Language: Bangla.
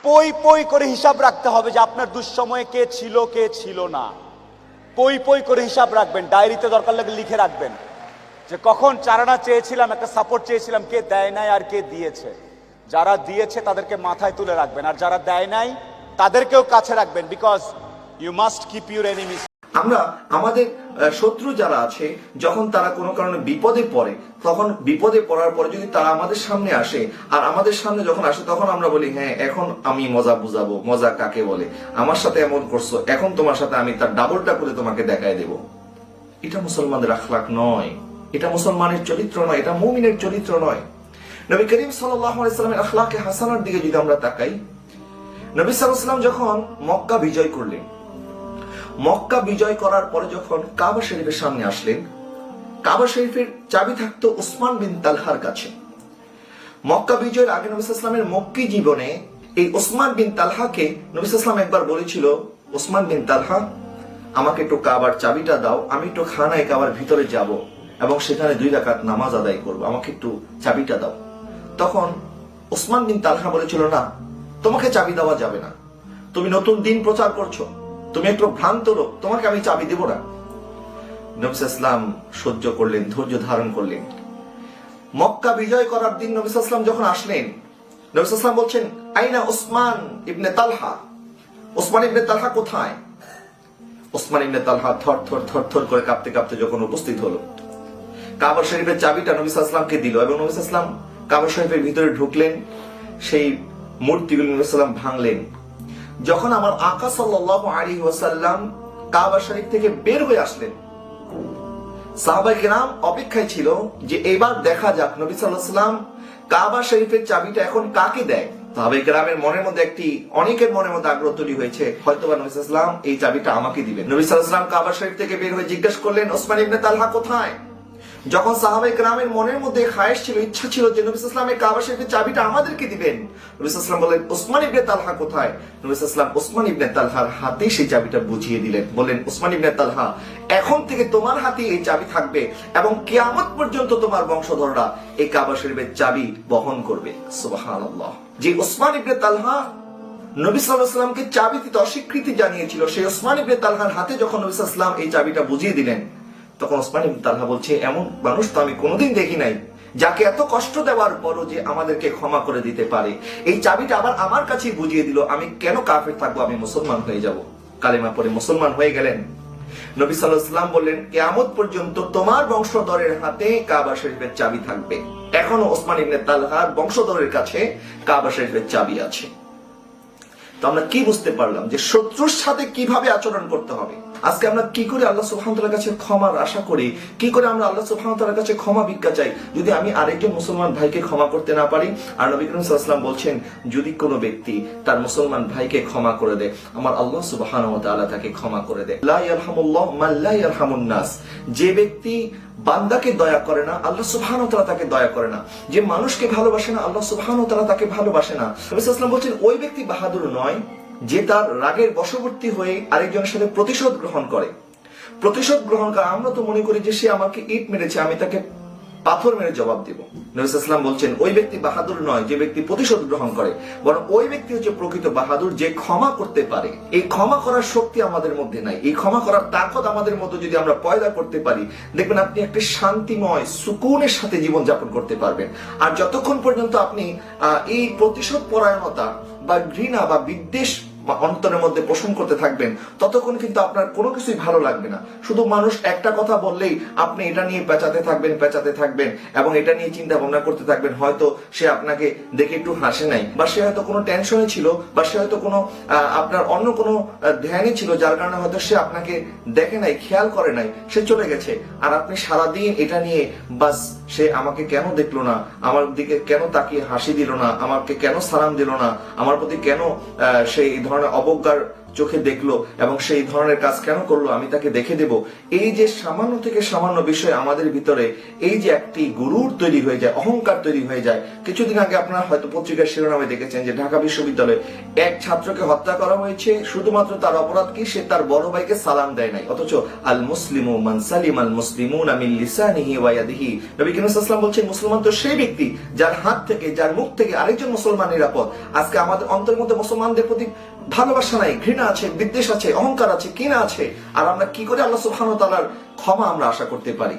পই পই করে হিসাব রাখতে হবে যে আপনার দুঃসময়ে কে ছিল না। পই পই করে হিসাব রাখবেন, ডায়েরিতে দরকার লাগে লিখে রাখবেন যে কখন চারানা চেয়েছিলাম, একটা সাপোর্ট চেয়েছিলাম, কে দেয় নাই আর কে দিয়েছে। যারা দিয়েছে তাদেরকে মাথায় তুলে রাখবেন, আর যারা দেয় নাই তাদেরকেও কাছে রাখবেন, because you must keep your enemies. আমরা আমাদের শত্রু যারা আছে, যখন তারা কোনো কারণে বিপদে পড়ে, তখন বিপদে পড়ার পরে যদি তারা আমাদের সামনে আসে, আর আমাদের সামনে যখন আসে তখন আমরা বলি হ্যাঁ এখন আমি মজা বুঝাবো। মজা কাকে বলে? আমার সাথে এমন করছো, এখন তোমার সাথে আমি তার ডাবলটা করে তোমাকে দেখায় দেব। এটা মুসলমানদের আখলাক নয়, এটা মুসলমানের চরিত্র নয়, এটা মুমিনের চরিত্র নয়। নবী করিম সাল্লাল্লাহু আলাইহি সাল্লামের আখলাকে হাসানার দিকে যদি আমরা তাকাই, নবী সাল্লাল্লাহু আলাইহি সাল্লাম যখন মক্কা বিজয় করলেন, মক্কা বিজয় করার পরে যখন কাবা শরীফের সামনে আসলেন, কাবা শরীফের চাবি থাকতো উসমান বিন তালহার কাছে। মক্কা বিজয়ের আগে নবী সাল্লাল্লাহু আলাইহি ওয়াসাল্লামের মক্কি জীবনে এই উসমান বিন তালহাকে নবী সাল্লাল্লাহু আলাইহি ওয়াসাল্লাম একবার বলেছিল, উসমান বিন তালহা আমাকে একটু কাবার চাবিটা দাও, আমি একটু খানায় কাবার ভিতরে যাব এবং সেখানে 2 রাকাত নামাজ আদায় করব, আমাকে একটু চাবিটা দাও। তখন উসমান বিন তালহা বলেছিল, না, তোমাকে চাবি দেওয়া যাবে না, তুমি নতুন দিন প্রচার করছো, তুমি একটু ভ্রান্ত লোক, তোমাকে আমি চাবি দেব না। নবী সাল্লাল্লাহু আলাইহি ওয়াসাল্লাম সহ্য করলেন, ধৈর্য ধারণ করলেন। মক্কা বিজয় করার দিন নবী সাল্লাল্লাহু আলাইহি ওয়াসাল্লাম যখন আসলেন, নবী সাল্লাল্লাহু আলাইহি ওয়াসাল্লাম বলছেন, আইনা উসমান ইবনে তালহা, উসমান ইবনে তালহা কোথায়? উসমান ইবনে তালহা থর থর থর থর করে কাঁপতে কাঁপতে যখন উপস্থিত হলো, কাবা শরীফের চাবিটা নবী সাল্লাল্লাহু আলাইহি ওয়াসাল্লামকে দিল এবং নবী সাল্লাল্লাহু আলাইহি ওয়াসাল্লাম কাবা শরীফের ভিতরে ঢুকলেন, সেই মূর্তিগুলো নবী সাল্লাল্লাহু আলাইহি ওয়াসাল্লাম ভাঙলেন। যখন আমার আকা সাল্লাল্লাহু আলাইহি ওয়াসাল্লাম কাবা শরীফ থেকে বের হয়ে আসলেন, সাহাবায়ে কেরাম অপেক্ষায় ছিল যে এবার দেখা যাক নবী সাল্লাল্লাহু আলাইহি ওয়াসাল্লাম কাবা শরীফের চাবিটা এখন কাকে দেয়। সাহাবায়ে কেরামের মনের মধ্যে অনেকের মনের মধ্যে আগ্রহ তৈরি হয়েছে, হয়তোবা নবী সাল্লাল্লাহু আলাইহি ওয়াসাল্লাম এই চাবিটা আমাকে দিবেন। নবী সাল্লাল্লাহু আলাইহি ওয়াসাল্লাম কাবা শরীফ থেকে বের হয়ে জিজ্ঞেস করলেন, উসমান ইবনে তালহা কোথায়? যখন সাহাবায়ে কেরামের মনের মধ্যে খায়েশ ছিল, ইচ্ছা ছিল যে নবী সাল্লাল্লাহু আলাইহি ওয়াসাল্লাম কাবা শরীফের চাবিটা আমাদেরকে দিবেন, নবী সাল্লাল্লাহু আলাইহি ওয়াসাল্লাম বললেন, উসমান ইবনে তালহা কোথায়? নবী সাল্লাল্লাহু আলাইহি ওয়াসাল্লাম উসমান ইবনে তালহার হাতে সেই চাবিটা বুঝিয়ে দিলেন, বললেন, উসমান ইবনে তালহা এখন থেকে তোমার হাতে এই চাবি থাকবে এবং কিয়ামত পর্যন্ত তোমার বংশধররা এই কাবা শরীফের চাবি বহন করবে। সুবহানাল্লাহ। যে উসমান ইবনে তালহা নবী সাল্লাল্লাহু আলাইহি ওয়াসাল্লামকে চাবি দিতে অস্বীকৃতি জানিয়েছিল, সেই উসমান ইবনে তালহার হাতে যখন নবী সাল্লাল্লাহু আলাইহি ওয়াসাল্লাম এই চাবিটা বুঝিয়ে দিলেন, তখন উসমান ইবনে তালহা বলছে, এমন মানুষ তো আমি কোনোদিন দেখি নাই, যাকে এত কষ্ট দেওয়ার পরও যে আমাদেরকে ক্ষমা করে দিতে পারে। এই চাবিটা আবার আমার কাছেই বুঝিয়ে দিল, আমি কেন কাফের থাকবো, আমি মুসলমান হয়ে যাব। কালেমা পড়ে মুসলমান হয়ে গেলেন। নবী সাল্লাল্লাহু আলাইহি ওয়াসাল্লাম বললেন, কিয়ামত পর্যন্ত তোমার বংশধরের হাতে কাবা শরীফের চাবি থাকবে। এখনো ওসমান ইবনে তালহার বংশধরের কাছে কাবা শরীফের চাবি আছে। তো আমরা কি বুঝতে পারলাম যে শত্রুর সাথে কিভাবে আচরণ করতে হবে। আজকে আমরা কি করে আল্লাহ সুবহানাহু ওয়া তাআলার কাছে ক্ষমার আশা করি, কি করে আমরা আল্লাহ সুবহানাহু ওয়া তাআলার কাছে ক্ষমা ভিক্ষা চাই, যদি আমি আরেকজন মুসলমান ভাইকে ক্ষমা করতে না পারি। আর নবী করিম সাল্লাল্লাহু আলাইহি ওয়াসাল্লাম বলছেন, যদি কোনো ব্যক্তি তার মুসলমান ভাইকে ক্ষমা করে দেয়, আমার আল্লাহ সুবহানাহু ওয়া তাআলা তাকে ক্ষমা করে দেয়। লা ইয়ারহামুল্লাহু মান লা ইয়ারহামুন নাস, যে ব্যক্তি বান্দাকে দয়া করে না, আল্লাহ সুবহানাহু ওয়া তাআলা তাকে দয়া করে না। যে মানুষকে ভালোবাসে না, আল্লাহ সুবহানাহু ওয়া তাআলা তাকে ভালোবাসে না। নবী সাল্লাল্লাহু আলাইহি ওয়াসাল্লাম বলছেন, ওই ব্যক্তি বাহাদুর নয় যে তার রাগের বশবর্তী হয়ে আরেকজনের সাথে প্রতিশোধ গ্রহণ করে। প্রতিশোধ গ্রহণ করা, আমরা তো মনে করি যে সে আমাকে ইট মেরেছে, আমি তাকে পাথর মেরে জবাব দেব। নবী সাল্লাল্লাহু আলাইহি ওয়াসাল্লাম বলছেন, ওই ব্যক্তি বাহাদুর নয় যে ব্যক্তি প্রতিশোধ গ্রহণ করে, বরং ওই ব্যক্তি হচ্ছে প্রকৃত বাহাদুর যে ক্ষমা করতে পারে। এই ক্ষমা করার শক্তি আমাদের মধ্যে নাই, এই ক্ষমা করার তাকত আমাদের মধ্যে যদি আমরা পয়দা করতে পারি, দেখবেন আপনি একটা শান্তিময় সুকুনের সাথে জীবন যাপন করতে পারবেন। আর যতক্ষণ পর্যন্ত আপনি এই প্রতিশোধ পরায়ণতা বা ঘৃণা বা বিদ্বেষ অন্তরের মধ্যে পোষণ করতে থাকবেন, ততক্ষণ কিন্তু আপনার কোনো কিছুই ভালো লাগবে না। শুধু মানুষ একটা কথা বললেই আপনি এটা নিয়ে পেঁচাতে থাকবেন এবং এটা নিয়ে চিন্তা ভাবনা করতে থাকবেন। হয়তো সে আপনাকে দেখে একটু হাসে নাই, বা সে হয়তো কোনো টেনশনে ছিল, বা সে হয়তো কোনো আপনার অন্য কোনো ধ্যানে ছিল, যার কারণে হয়তো সে আপনাকে দেখে নাই, খেয়াল করে নাই, সে চলে গেছে। আর আপনি সারাদিন এটা নিয়ে বাস, সে আমাকে কেন দেখলো না, আমার দিকে কেন তাকিয়ে হাসি দিল না, আমাকে কেন সালাম দিল না, আমার প্রতি কেন সেই ধরনের অবজ্ঞার চোখে দেখলো এবং সেই ধরনের কাজ কেন করলো আমি তাকে দেখে দেব, এই যে সামান্য থেকে সামান্য বিষয় আমাদের ভিতরে এই যে একটি গুরুর তৈরি হয়ে যায়, অহংকার তৈরি হয়ে যায়। কিছুদিন আগে আপনারা হয়তো পত্রিকার শিরোনামে দেখেছেন যে ঢাকা বিশ্ববিদ্যালয়ে এক ছাত্রকে হত্যা করা হয়েছে, শুধুমাত্র তার অপরাধ কি, সে তার বড় ভাইকে সালাম দেয় নাই। অথচ আল মুসলিমু মান সালিম আল মুসলিমুনা মিন লিসানিহি ওয়া ইয়াদিহি, নবী করিম সাল্লাল্লাহু আলাইহি ওয়াসাল্লাম বলছেন মুসলমান তো সেই ব্যক্তি যার হাত থেকে, যার মুখ থেকে আরেকজন মুসলমান নিরাপদ। আজকে আমাদের অন্তরের মধ্যে মুসলমানদের প্রতি ভালোবাসা নাই, ঘৃণা আছে, বিদ্বেষ আছে, অহংকার আছে, কিনা আছে, আর আমরা কি করে আল্লাহ সুবহানাহু ওয়া তাআলার ক্ষমা আমরা আশা করতে পারি?